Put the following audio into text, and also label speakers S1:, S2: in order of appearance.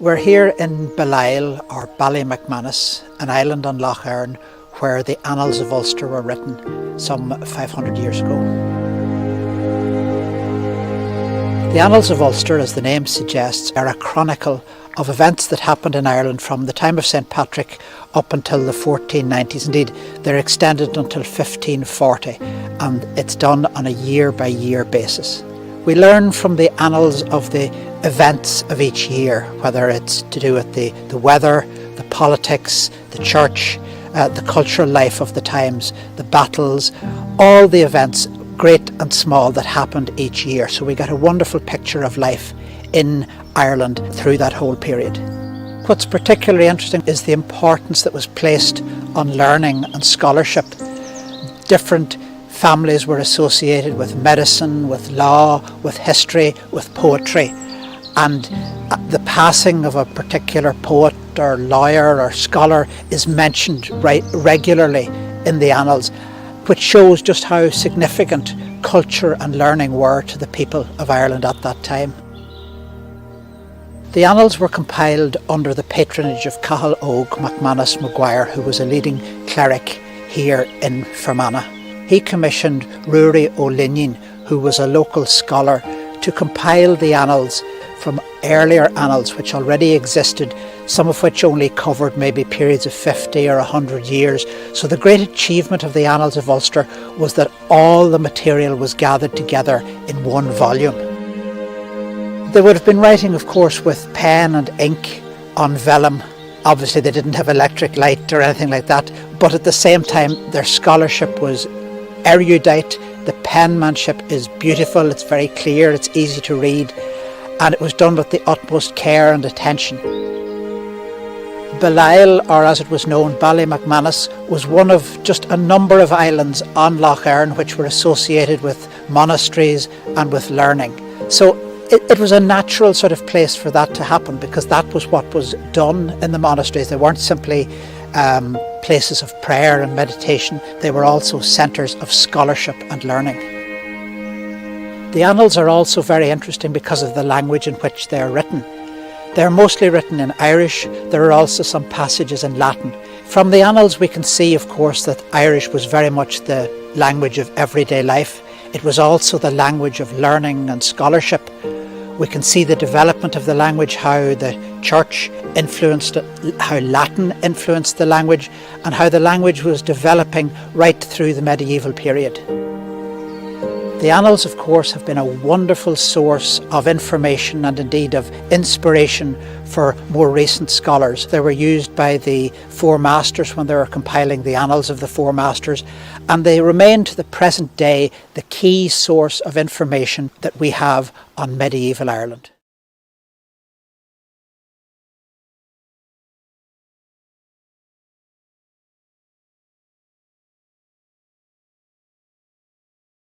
S1: We're here in Belisle, or Ballymacmanus, an island on Lough Erne where the Annals of Ulster were written some 500 years ago. The Annals of Ulster, as the name suggests, are a chronicle of events that happened in Ireland from the time of St Patrick up until the 1490s. Indeed, they're extended until 1540, and it's done on a year-by-year basis. We learn from the annals of the events of each year, whether it's to do with the weather, the politics, the church, the cultural life of the times, the battles, all the events, great and small, that happened each year. So we get a wonderful picture of life in Ireland through that whole period. What's particularly interesting is the importance that was placed on learning and scholarship. Different families were associated with medicine, with law, with history, with poetry, and the passing of a particular poet or lawyer or scholar is mentioned regularly in the annals, which shows just how significant culture and learning were to the people of Ireland at that time. The annals were compiled under the patronage of Cathal Óg MacManus Maguire, who was a leading cleric here in Fermanagh. He commissioned Ruairí Ó Linne, who was a local scholar, to compile the annals from earlier annals which already existed, some of which only covered maybe periods of 50 or 100 years. So the great achievement of the Annals of Ulster was that all the material was gathered together in one volume. They would have been writing, of course, with pen and ink on vellum. Obviously they didn't have electric light or anything like that, but at the same time their scholarship was erudite. The penmanship is beautiful, it's very clear, it's easy to read, and it was done with the utmost care and attention. Belisle, or as it was known, Ballymacmanus, was one of just a number of islands on Lough Erne which were associated with monasteries and with learning. So it was a natural sort of place for that to happen, because that was what was done in the monasteries. They weren't simply places of prayer and meditation, they were also centres of scholarship and learning. The annals are also very interesting because of the language in which they are written. They're mostly written in Irish. There are also some passages in Latin. From the annals we can see, of course, that Irish was very much the language of everyday life. It was also the language of learning and scholarship. We can see the development of the language, how the church influenced it, how Latin influenced the language, and how the language was developing right through the medieval period. The annals, of course, have been a wonderful source of information and indeed of inspiration for more recent scholars. They were used by the Four Masters when they were compiling the annals of the Four Masters, and they remain to the present day the key source of information that we have on medieval Ireland.